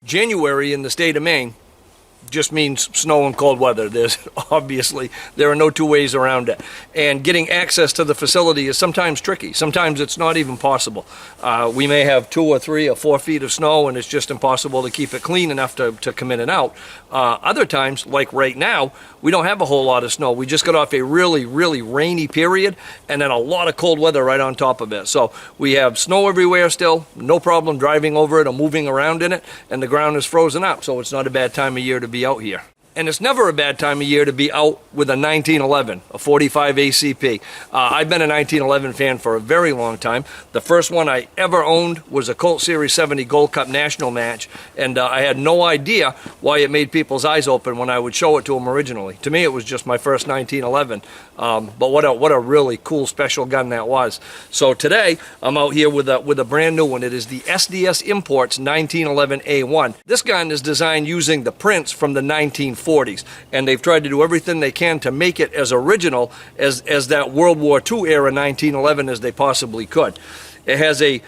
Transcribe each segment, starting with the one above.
January in the state of Maine just means snow and cold weather. There are no two ways around it. And getting access to the facility is sometimes tricky. Sometimes it's not even possible. We may have 2 or 3 or 4 feet of snow and it's just impossible to keep it clean enough to come in and out. Other times, like right now, we don't have a whole lot of snow. We just got off a really, really rainy period and then a lot of cold weather right on top of it. So we have snow everywhere still, no problem driving over it or moving around in it, and the ground is frozen up, so it's not a bad time of year to be out here. And it's never a bad time of year to be out with a 1911, a 45 ACP. I've been a 1911 fan for a very long time. The first one I ever owned was a Colt Series 70 Gold Cup National match, and I had no idea why it made people's eyes open when I would show it to them originally. To me, it was just my first 1911, but what a really cool special gun that was. So today, I'm out here with a brand new one. It is the SDS Imports 1911A1. This gun is designed using the prints from the 1940s, and they've tried to do everything they can to make it as original as that World War II era 1911 as they possibly could. It has a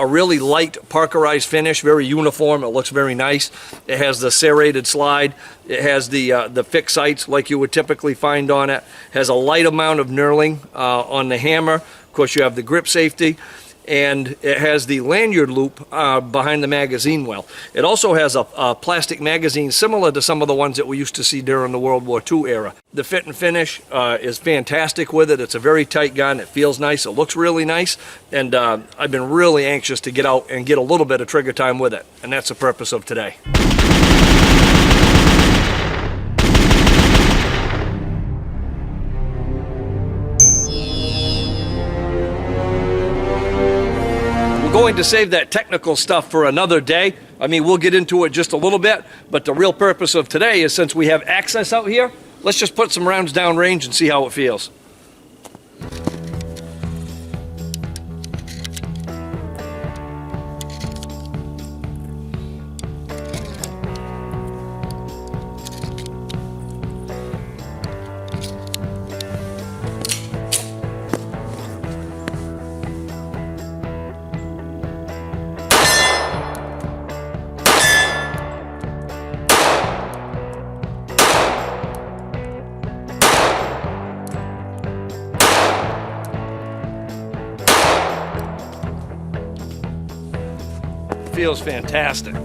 really light parkerized finish, very uniform. It looks very nice. It has the serrated slide. It has the fixed sights like you would typically find on it. Has a light amount of knurling on the hammer. Of course, you have the grip safety. And it has the lanyard loop behind the magazine well. It also has a plastic magazine similar to some of the ones that we used to see during the World War II era. The fit and finish is fantastic with it. It's a very tight gun. It feels nice. It looks really nice. And I've been really anxious to get out and get a little bit of trigger time with it. And that's the purpose of today. Going to save that technical stuff for another day. I mean, we'll get into it just a little bit, but the real purpose of today is, since we have access out here, let's just put some rounds down range and see how it feels. Feels fantastic.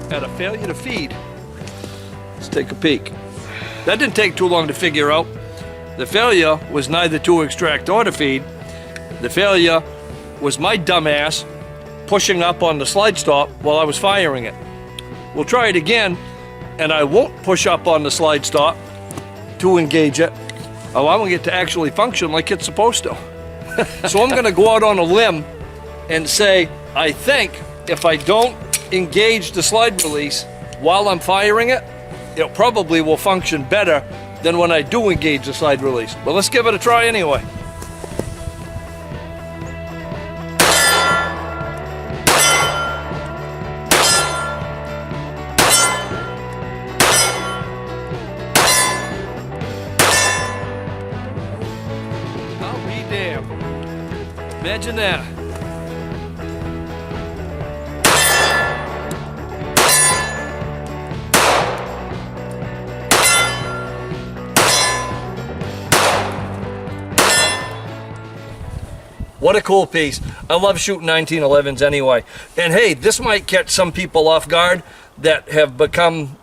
Had a failure to feed. Let's take a peek. That didn't take too long to figure out. The failure was neither to extract or to feed. The failure was my dumbass pushing up on the slide stop while I was firing it. We'll try it again, and I won't push up on the slide stop to engage it, allowing it to actually function like it's supposed to. So I'm gonna go out on a limb and say, I think if I don't engage the slide release while I'm firing it, it probably will function better than when I do engage the slide release. But let's give it a try anyway. I'll be damned. Imagine that. What a cool piece. I love shooting 1911s anyway. And hey, this might catch some people off guard that have become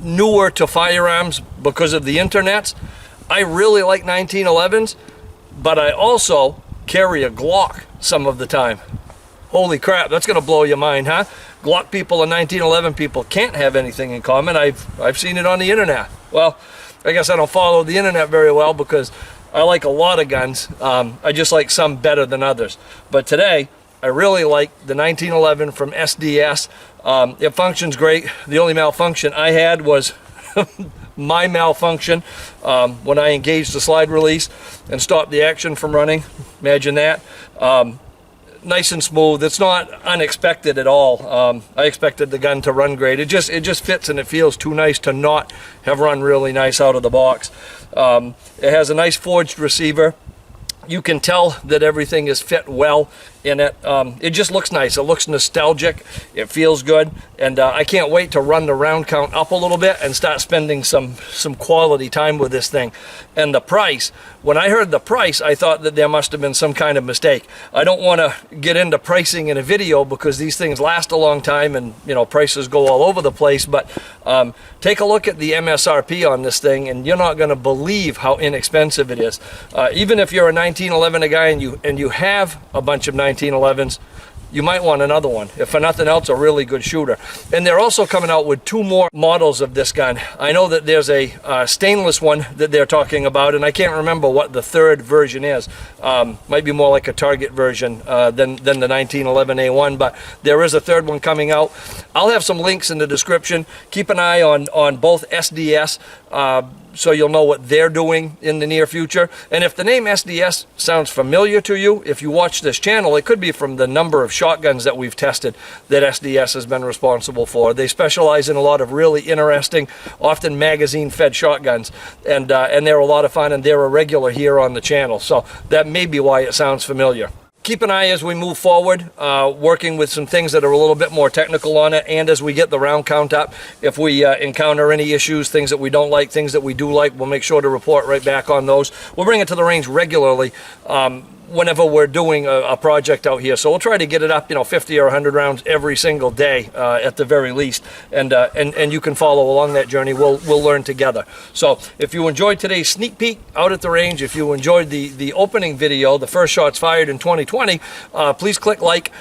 newer to firearms because of the internets. I really like 1911s, but I also carry a Glock some of the time. Holy crap, that's gonna blow your mind, huh? Glock people and 1911 people can't have anything in common. I've seen it on the internet. Well, I guess I don't follow the internet very well because I like a lot of guns. I just like some better than others. But today, I really like the 1911 from SDS. It functions great. The only malfunction I had was my malfunction when I engaged the slide release and stopped the action from running. Imagine that. Nice and smooth. It's not unexpected at all. I expected the gun to run great. It just fits, and it feels too nice to not have run really nice out of the box. It has a nice forged receiver. You can tell that everything is fit well in it. It just looks nice. It looks nostalgic. It feels good, and I can't wait to run the round count up a little bit and start spending some quality time with this thing. And the price, when I heard the price, I thought that there must have been some kind of mistake. I don't want to get into pricing in a video because these things last a long time, and prices go all over the place. But take a look at the MSRP on this thing, and you're not going to believe how inexpensive it is. Even if you're a 1911 guy and you have a bunch of 1911s, you might want another one. If for nothing else, a really good shooter. And they're also coming out with 2 more models of this gun. I know that there's a stainless one that they're talking about, and I can't remember what the 3rd version is. Might be more like a Target version than the 1911A1, but there is a 3rd one coming out. I'll have some links in the description. Keep an eye on both SDS, so you'll know what they're doing in the near future. And if the name SDS sounds familiar to you, if you watch this channel, it could be from the number of shotguns that we've tested that SDS has been responsible for. They specialize in a lot of really interesting, often magazine-fed shotguns, and they're a lot of fun, and they're a regular here on the channel. So that may be why it sounds familiar. Keep an eye as we move forward, working with some things that are a little bit more technical on it, and as we get the round count up, if we encounter any issues, things that we don't like, things that we do like, we'll make sure to report right back on those. We'll bring it to the range regularly whenever we're doing a project out here. So we'll try to get it up, 50 or 100 rounds every single day at the very least, and you can follow along that journey. We'll learn together. So if you enjoyed today's sneak peek out at the range, if you enjoyed the opening video, the first shots fired in 2020, please click like,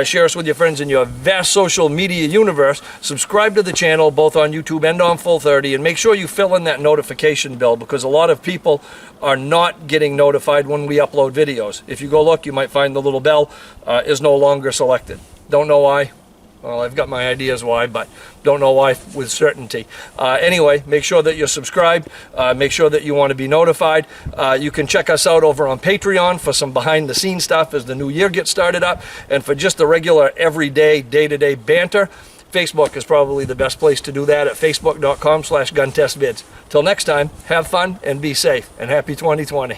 share us with your friends in your vast social media universe, subscribe to the channel both on YouTube and on Full30, and make sure you fill in that notification bell, because a lot of people are not getting notified when we upload videos. If you go look, you might find the little bell is no longer selected. Don't know why. Well, I've got my ideas why, but don't know why with certainty. Anyway, make sure that you're subscribed. Make sure that you want to be notified. You can check us out over on Patreon for some behind-the-scenes stuff as the new year gets started up. And for just the regular, everyday, day-to-day banter, Facebook is probably the best place to do that at facebook.com/guntestvids. Till next time, have fun and be safe, and happy 2020.